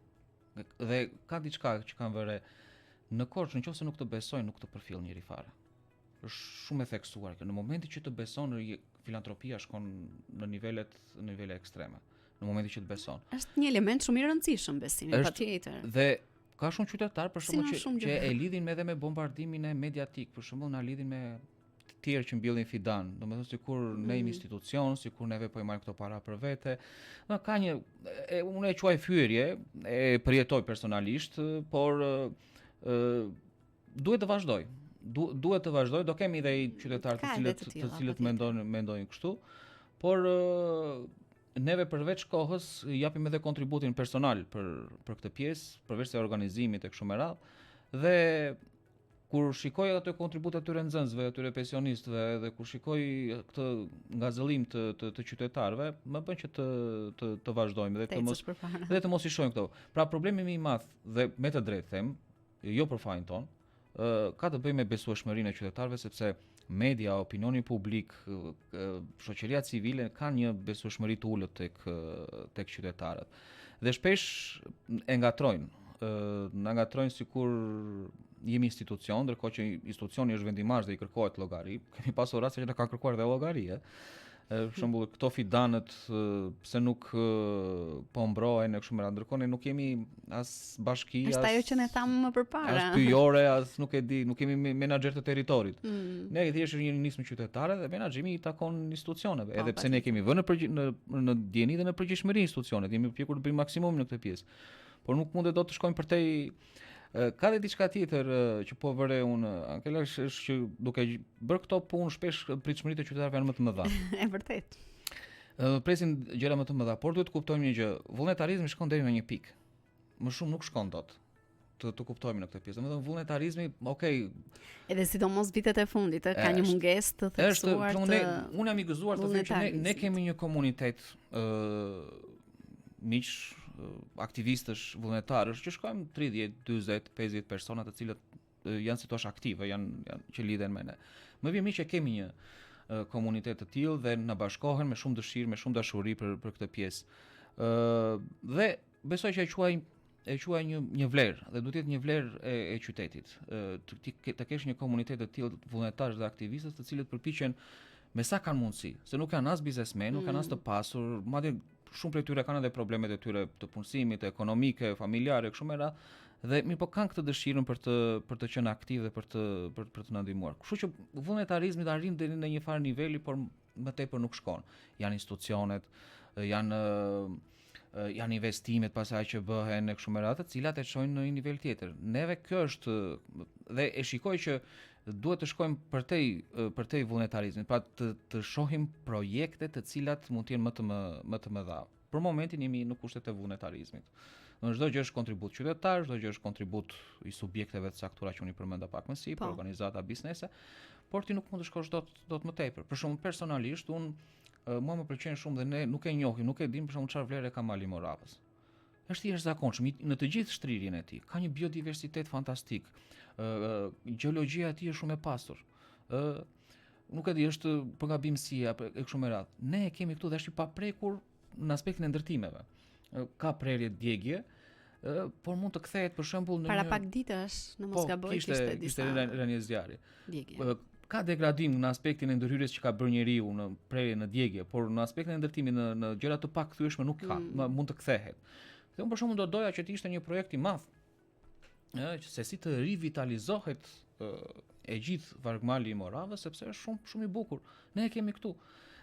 Dhe ka diçka që kanë vëre në Korçë, nëse nuk të besojnë, nuk të përfill njëri fare. Është shumë e theksuar që në momentin që të beson, filantropia shkon në nivele ekstreme. Në momentin që të beson. Është një element shumë i rëndësishëm besimi, patjetër. Dhe ka shumë qytetar për shembull që e lidhin edhe me bombardimin e mediatik, për shembull na lidhin me tjerë që mbjellin fidan, domethënë sikur ne jemi institucion, sikur neve po i marrim këto para për vete. Do ka një unë e quaj fyerje, e përjetoj personalisht, por duhet të vazhdoj. Duhet të vazhdoj, do kemi dhe i qytetarë të cilët mendojnë kështu, por neve përveç kohës japim edhe kontributin personal për këtë pjesë, përveç se organizimit e kështu me radhë, dhe kur shikoj ato kontribute atyre nxënësve, atyre pensionistëve, dhe kur shikoj këtë ngazëllim të qytetarëve, më bën që të vazhdojmë dhe të mos i shohim këto. Pra problemi më i madh, dhe me të drejtë them, jo për fajin ton, ka të bëjë me besueshmërinë e qytetarëve, sepse media, opinioni publik, shoqëria civile kanë një besueshmëri të ulët tek qytetarët. Dhe shpesh e ngatrojnë. Na ngatrojnë sikur jemi institucion, ndërkohë që institucioni është vendimazh dhe i kërkohet llogari. Kemi pasur raste që na kanë kërkuar dhe llogari, Për shembull, këto fidanët pse nuk po mbrohen e kështu me radhë, ndërkohë ne nuk jemi as bashki, as ajo që ne thamë më përpara. As pyjore, as nuk e di, nuk kemi menaxher të territorit. Ne thjesht një nismë qytetare dhe menaxhimi i takon institucioneve, edhe pse ne kemi vënë në dieni dhe në përgjegjësinë institucionet, jemi pjekur të bëjmë maksimumin në këtë pjesë. Por nuk mundet dot të shkojmë përtej. Ka dhe diçka tjetër që po vëre unë, Ankela, është që duke bërë këto punë shpesh pritshmëritë e qytetarëve janë më të mëdha. E vërtet. Presin gjëra më të mëdha, por duhet të kuptojmë një gjë, vullnetarizmi shkon deri në një pikë. Më shumë nuk shkon dot. Të kuptojmë në këtë pjesë. Domethënë vullnetarizmi, okay. Edhe sidomos vitet e fundit, ka një mungesë të theksuar të. Unë jam i gëzuar të them që ne kemi një komunitet miq, aktivistësh, vullnetarësh që shkojmë 30, 40, 50 persona të cilët janë si thua aktive, janë që lidhen me ne. Më vjen mirë që kemi një komunitet të tillë dhe na bashkohen me shumë dëshirë, me shumë dashuri për këtë pjesë. Dhe besoj që e quaj një vlerë, dhe duhet të jetë një vlerë e qytetit. Të kesh një komunitet të tillë vullnetarësh dhe aktivistësh të cilët përpiqen me sa kanë mundësi, se nuk janë as biznesmen, nuk kanë as të pasur, madje shumë prej tyre kanë edhe problemet e tyre të punësimit, ekonomike, familjare, kështu me radhë, dhe mirë po kanë këtë dëshirën për të qenë aktiv dhe për të na ndihmuar. Kështu që vullnetarizmi arrin deri në një farë niveli, por më tepër nuk shkon. Janë institucionet, janë investimet pasaj që bëhen e kështu me radhë, të cilat e çojnë në një nivel tjetër. Neve kjo është dhe e shikoj që duhet të shkojmë përtej vullnetarizmit, pra të shohim projekte të cilat mund të jenë më të mëdha. Për momentin jemi në kushtet e vullnetarizmit. Në çdo gjë është kontribut qytetar, çdo gjë është kontribut i subjekteve të caktuara që unë i përmenda pak më sipër, organizata, biznese, por ti nuk mund të shkosh dot më tepër. Për shembull personalisht mua më pëlqen shumë dhe ne nuk e njohim, nuk e dim për shembull çfarë vlerë ka Mali Moravës. Është i jashtëzakonshëm në të gjithë shtrirjen e tij. Ka një biodiversitet fantastik. Gjeologjia e tij është shumë e pasur. Nuk e di, është përgabimësia e kështu me radhë. Ne e kemi këtu dhe është i paprekur në aspektin e ndërtimeve. Ka prerje djegje, por mund të kthehet për shembull në para pak ditësh, në mos gaboj, kishte rënë zjarri. Djegje. Ka degradim në aspektin e ndërhyrjes që ka bërë njeriu në prerje në djegje, por në aspektin e ndërtimit në gjëra të pakthyeshme nuk ka, mund të kthehet. Dhe unë për shembull do doja që të ishte një projekt i madh, se si të rivitalizohet e gjithë vargmali i Moravës, sepse është shumë i bukur. Ne e kemi këtu.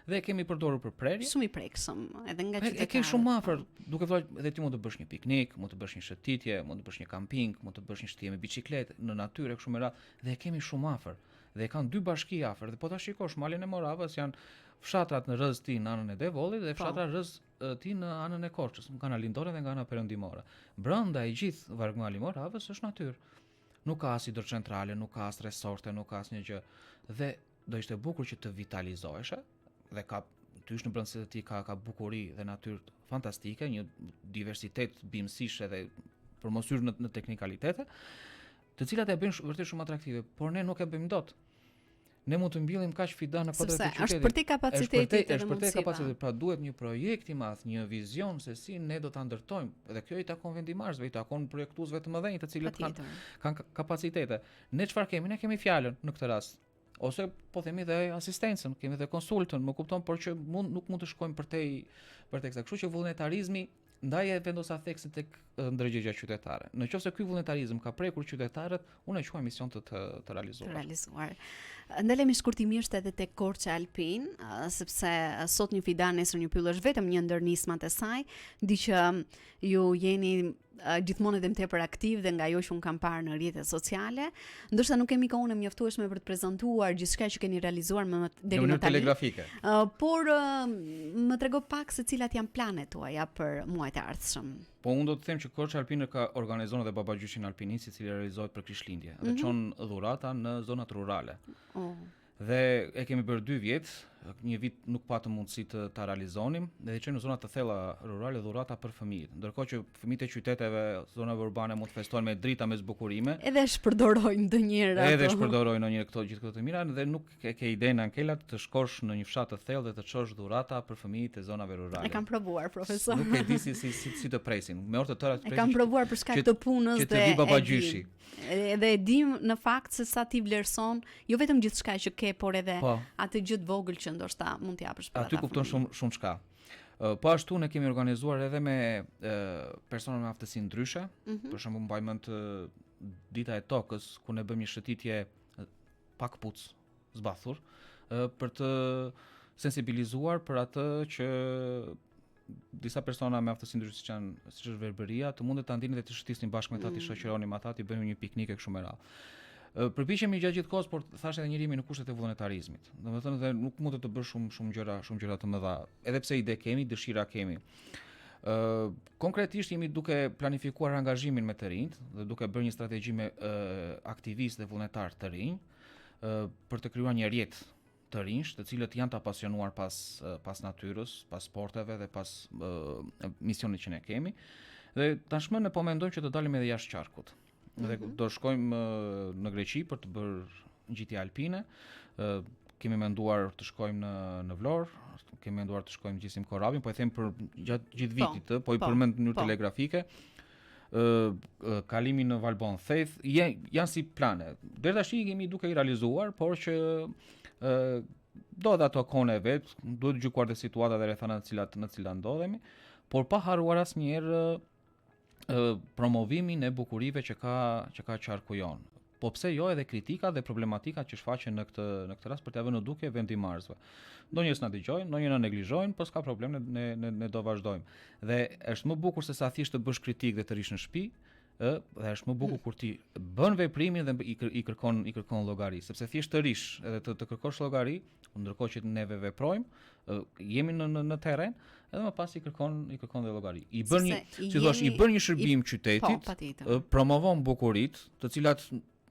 Dhe e kemi përdorur për prerje. Shumë i prekshëm, edhe nga qytetarët. E ke shumë afër, duke thënë edhe ti mund të bësh një piknik, mund të bësh një shëtitje, mund të bësh një kamping, mund të bësh një shëtitje me biçikletë në natyrë kështu me radhë, dhe e kemi shumë afër. Dhe kanë dy bashki afër, dhe po ta shikosh malin e Moravës janë fshatrat në rrez ti në anën e Devollit dhe fshatra rrez ti në anën e Korçës, nga ana lindore dhe nga ana perëndimore. Brenda e gjithë vargmali i Moravës është natyrë. Nuk ka as hidrocentrale, nuk ka as resorte, nuk ka asnjë gjë. Dhe do ishte bukur që të vitalizoheshe, dhe ka tysh në brendësitë e tij ka bukuri dhe natyrë fantastike, një diversitet bimësish edhe për mos hyrë në teknikalitete, të cilat e bëjnë vërtet shumë atraktive, por ne nuk e bëjmë dot. Ne mund të mbyllim kaq fidan në kodrat e qytetit. Është për te kapaciteti është për te kapaciteti, pra duhet një projekt i madh, një vizion se si ne do ta ndërtojmë. Dhe kjo i takon vendimarrësve, i takon projektuesve të mëdhenj, të cilët kanë kapacitete. Ne çfarë kemi? Ne kemi fjalën në këtë rast. Ose po themi dhe asistencën, kemi dhe konsultën, më kupton, por që nuk mund të shkojmë përtej kësaj. Kështu që vullnetarizmi ndaje vendosa theksin tek ndërgjegja qytetare. Në qoftë se ky vullnetarizëm ka prekur qytetarët, unë e quaj mision të realizuar. Ndalemi shkurtimisht edhe tek Korçë Alpin, sepse sot një fidan, nesër një pyll është vetëm një ndër nismat e saj. Di që ju jeni gjithmonë edhe më tepër aktiv dhe nga ajo që un kam parë në rrjetet sociale, ndoshta nuk kemi kohën e mjaftueshme për të prezantuar gjithçka që keni realizuar deri më tani. Telegrafike. Por më trego pak se cilat janë planet tuaja për muajt e ardhshëm. Po unë do të them që Korçë Alpin ka organizuar edhe babagjyshin alpinist, i cili realizohet për Krishtlindje dhe çon dhurata në zonat rurale. Dhe e kemi bërë 2 vjet, një vit nuk patëm mundësi ta realizonim, dhe që në zonat të thella rurale dhurata për fëmijët. Ndërkohë që fëmijët e qyteteve, zonave urbane mund të festojnë me drita, me zbukurime. Edhe shpërdorojnë ndonjëherë ato. Edhe shpërdorojnë ndonjëherë gjithë këto të mira dhe nuk ke idenë ankelat të shkosh në një fshat të thellë dhe të çosh dhurata për fëmijët e zonave rurale. E kam provuar, profesor. Nuk e di si të presin. Me orë të tëra të presin. E kam provuar për shkak të punës dhe babagjyshi. Edhe e dim në fakt se sa ti vlerëson, jo vetëm gjithçka që ke, por edhe atë gjë të vogël që ndoshta mund t'i japësh për ata. Aty kupton shumë çka. Po ashtu ne kemi organizuar edhe me persona me aftësi ndryshe, për shembull mbaj mend dita e tokës ku ne bëmë një shëtitje pak puc zbathur për të sensibilizuar për atë që disa persona me aftësi ndryshe siç është verbëria, të mundet ta ndinin dhe të shëtisnin bashkë me ta, të shoqëronin me ata, të bëjmë një piknik e kështu me radhë. Përpiqemi gjatë gjithë kohës, por thashë edhe njeriu në kushtet e vullnetarizmit. Domethënë dhe nuk mund të bësh shumë gjëra të mëdha, edhe pse ide kemi, dëshira kemi. Konkretisht jemi duke planifikuar angazhimin me të rinjt dhe duke bërë një strategji me aktivistë dhe vullnetar të rinj për të krijuar një rrjet të rinj, të cilët janë të apasionuar pas natyrës, pas sporteve dhe pas misionit që ne kemi. Dhe tashmë ne po mendojmë që të dalim edhe jashtë qarkut. Dhe do shkojmë në Greqi për të bërë ngjitje alpine. Kemi menduar të shkojmë në Vlorë, kemi menduar të shkojmë gjysmë Korabin, po e them për gjatë gjithë vitit, po i përmend në mënyrë telegrafike. Kalimin në Valbon Theth, janë si plane. Deri tash kemi duke i realizuar, por që do dhe ato kone vet, duhet gjykuar dhe situata dhe rrethana në cilat ndodhemi, por pa harruar asnjëherë promovimin e bukurive që ka qarku jon. Po pse jo edhe kritika dhe problematika që shfaqen në këtë rast për t'ia vënë në dukje vendimarrësve. Ndonjëherë na dëgjojnë, ndonjëherë na neglizhojnë, po s'ka problem, ne do vazhdojmë. Dhe është më bukur se sa thjesht të bësh kritik dhe të rish në shtëpi, dhe është më bukur kur ti bën veprimin dhe i kërkon llogari, sepse thjesht të rish edhe të kërkosh llogari, ndërkohë që neve veprojmë, jemi në terren, edhe më pas i kërkon dhe llogari. I bën një shërbim qytetit, promovon bukuritë, të cilat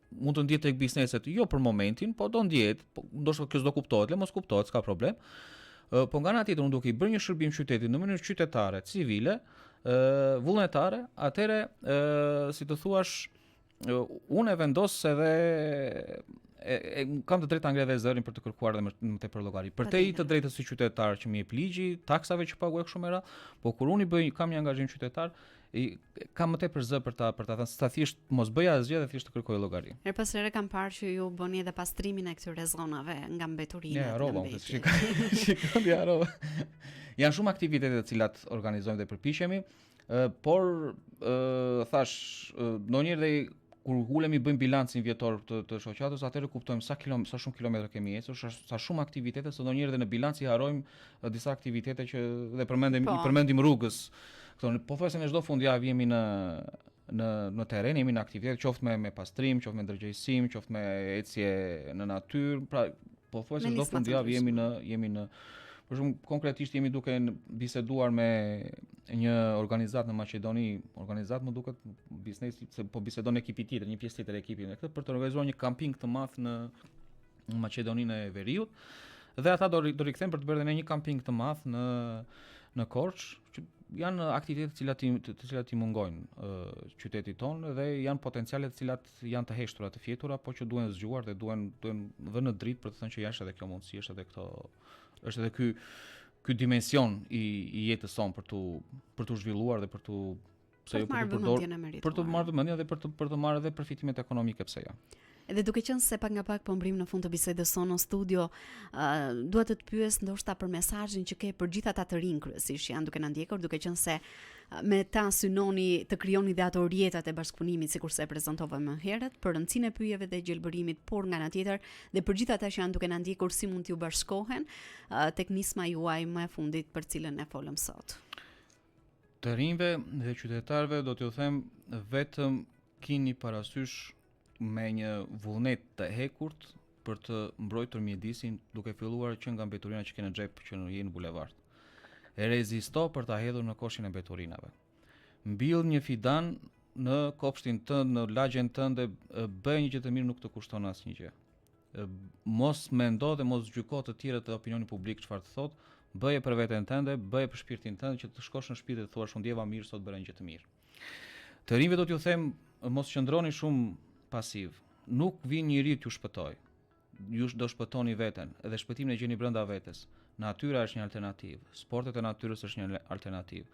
mund të ndjetë tek bizneset, jo për momentin, po do ndjetë, ndoshta kjo s'do kuptohet, mos kuptohet, s'ka problem. Po nga ana tjetër, unë duke i bërë një shërbim qytetit në mënyrë qytetare, civile, vullnetare, atëre, si të thuash, unë e vendos edhe kam të drejtë ta ngrej dhe zërin për të kërkuar dhe më tepër llogari. Për te i të drejtës si qytetar që më jep ligji, taksave që paguaj kështu me radhë, po kur unë kam një angazhim qytetar, kam më tepër zë për ta thënë se thjesht mos bëja asgjë dhe thjesht të kërkoj llogari. Her pas here kam parë që ju bëni edhe pastrimin e këtyre zonave nga mbeturinë. Ja, harrova, shikoj harrova. Janë shumë aktivitete të cilat organizojmë dhe përpiqemi, por thash, ndonjëherë dhe kur ulemi bëjmë bilancin vjetor të shoqatës, atëherë kuptojmë sa shumë kilometra kemi ecur, sa shumë aktivitete, se ndonjëherë dhe në bilanc i harrojmë disa aktivitete që dhe përmendim rrugës. Pothuajse në çdo fundjavë jemi në terren, jemi në aktivitet, qoftë me pastrim, qoftë me ndërgjegjësim, qoftë me ecje në natyrë, pra pothuajse çdo fundjavë jemi në për shembull konkretisht jemi duke biseduar me një organizat në Maqedoni, organizat më duket biznesi, se po bisedon ekipi tjetër, një pjesë tjetër e ekipit këtë për të organizuar një kamping të madh në Maqedoninë e Veriut, dhe ata do rikthejnë për të bërë një kamping të madh në Korçë, që janë aktivitete të cilat i mungojnë qytetit tonë dhe janë potenciale të cilat janë të heshtura, të fjetura, po që duhen zgjuar dhe duhen vënë në dritë për të thënë që është edhe kjo mundësi, është edhe ky dimension i jetës sonë për tu zhvilluar dhe për tu pse jo marrë vëmendjen e merituar. për të marrë vëmendjen dhe për të marrë edhe përfitimet ekonomike, pse jo. Edhe duke qenë se pak nga pak po mbrim në fund të bisedës sonë në studio, dua të të pyes ndoshta për mesazhin që ke për gjithë ata të rinj kryesisht që janë duke na ndjekur, duke qenë se me ta synoni të krijoni dhe ato rjetat e bashkëpunimit sikurse e prezantova më herët, për rëndësinë e pyjeve dhe gjelbërimit, por nga ana tjetër dhe për gjithë ata që janë duke na ndjekur si mund t'ju bashkohen tek nisma juaj më e fundit për cilën ne folëm sot. Të rinjve dhe qytetarëve do t'ju them vetëm keni parasysh me një vullnet të hekurt për të mbrojtur mjedisin, duke filluar që nga mbeturina që ke në xhep që në jenë bulevard. E rezisto për ta hedhur në koshin e mbeturinave. Mbill një fidan në kopshtin tënd, në lagjen tënde, bëj një gjë të mirë, nuk të kushton asnjë gjë. Mos mendo dhe mos gjyko të tjerët dhe opinioni publik çfarë të thotë, bëje për veten tënde, bëje për shpirtin tënd që të shkosh në shtëpi dhe të thuash unë ndjeva mirë sot bëra një gjë të mirë. Të rinjve do t'ju them mos qëndroni shumë pasiv. Nuk vin njëri t'ju shpëtoj. Ju do shpëtoni veten, edhe shpëtimin e gjeni brenda vetes. Natyra është një alternativë, sportet e natyrës është një alternativë.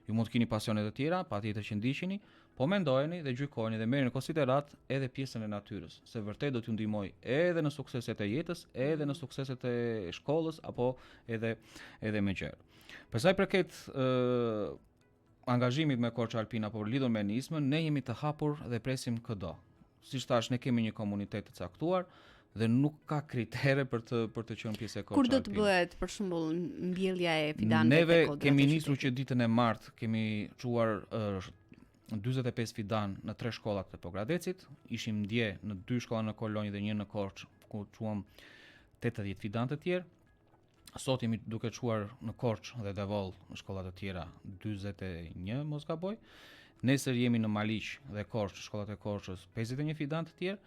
Ju mund të keni pasione të tjera, patjetër që ndiqeni, po mendojeni dhe gjykojeni dhe merrni në konsiderat edhe pjesën e natyrës, se vërtet do t'ju ndihmoj edhe në sukseset e jetës, edhe në sukseset e shkollës apo edhe me gjërë. Për sa i përket angazhimit me Korçë Alpin apo lidhur me nismën, ne jemi të hapur dhe presim çdo. Siç thash, ne kemi një komunitet të caktuar dhe nuk ka kritere për të qenë pjesë e Korçë Alpin. Kur do të bëhet për shembull mbjellja e fidanëve? Neve kemi nisur që ditën e martë kemi çuar 45 fidan në 3 shkollat të Pogradecit, ishim dje në 2 shkolla në Kolonjë dhe 1 në Korçë, ku çuam 80 fidan të tjerë. Sot jemi duke çuar në Korçë dhe Devoll në shkolla të tjera 41, mos gaboj. Nesër jemi në Maliq dhe Korçë, shkollat e Korçës 51 fidan të tjerë.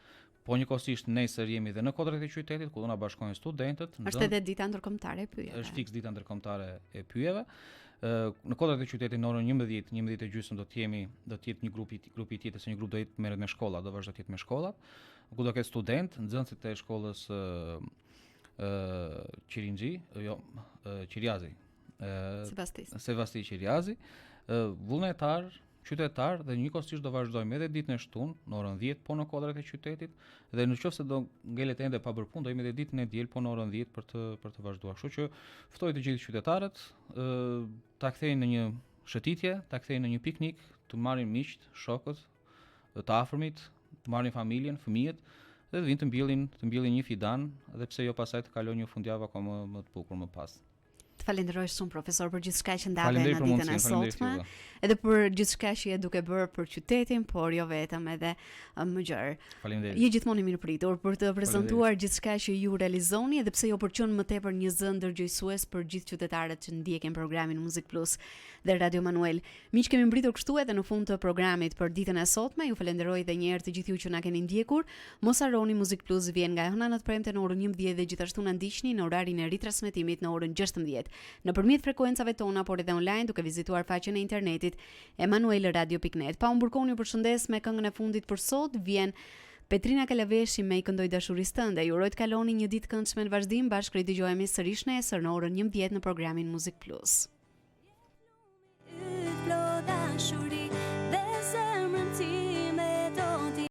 Po njëkohësisht nesër jemi dhe në kodrat e qytetit ku do na bashkojnë studentët. Është edhe dita ndërkombëtare e pyjeve. Është fiks dita ndërkombëtare e pyjeve. Në kodrat e qytetit në orën 11:30 do të jetë një grupi tjetër, se një grup do jetë merret me shkolla, do vazhdo të jetë me shkollat, ku do ketë student, nxënësit e shkollës Qiriazi, Sevasti Qiriazi, vullnetar, qytetar dhe njëkohësisht do vazhdojmë edhe ditën e shtunë në orën 10 po në kodrat e qytetit dhe nëse do ngelet ende pa bërë punë do jemi edhe ditën e diel po në orën 10 për të vazhduar. Kështu që ftoj të gjithë qytetarët ta kthejnë në një shëtitje, ta kthejnë në një piknik, të marrin miqt, shokët, të afërmit, të marrin familjen, fëmijët dhe të vinë të mbjellin një fidan dhe pse jo pasaj të kalojnë një fundjavë akoma më të bukur më pas. Falenderoj shumë profesor për gjithçka që ndave në ditën e sotme, edhe për gjithçka që je duke bërë për qytetin, por jo vetëm edhe më gjerë. Faleminderit. Je gjithmonë i mirëpritur për të prezantuar gjithçka që ju realizoni, edhe pse jo për qenë më tepër një zë ndërgjegjësues për gjithë qytetarët që ndjekin programin Muzik Plus dhe Radio Manuel. Miq, kemi mbritur kështu edhe në fund të programit për ditën e sotme. Ju falenderoj edhe një herë të gjithë ju që na keni ndjekur. Mos harroni, Muzik Plus vjen nga hëna në të premte në orën 11 dhe gjithashtu na ndiqni në orarin e ritransmetimit në orën 16. Nëpërmjet frekuencave tona, por edhe online duke vizituar faqen e internetit emanuelradio.net. Pa u mburkoni, ju përshëndes me këngën e fundit për sot, vjen Petrina Kalaveshi me I këndoj dashurisë tënde. Ju uroj të kaloni një ditë këndshme në vazhdim, bashkë ridigjohemi sërish nesër në orën 11 në programin Muzik Plus.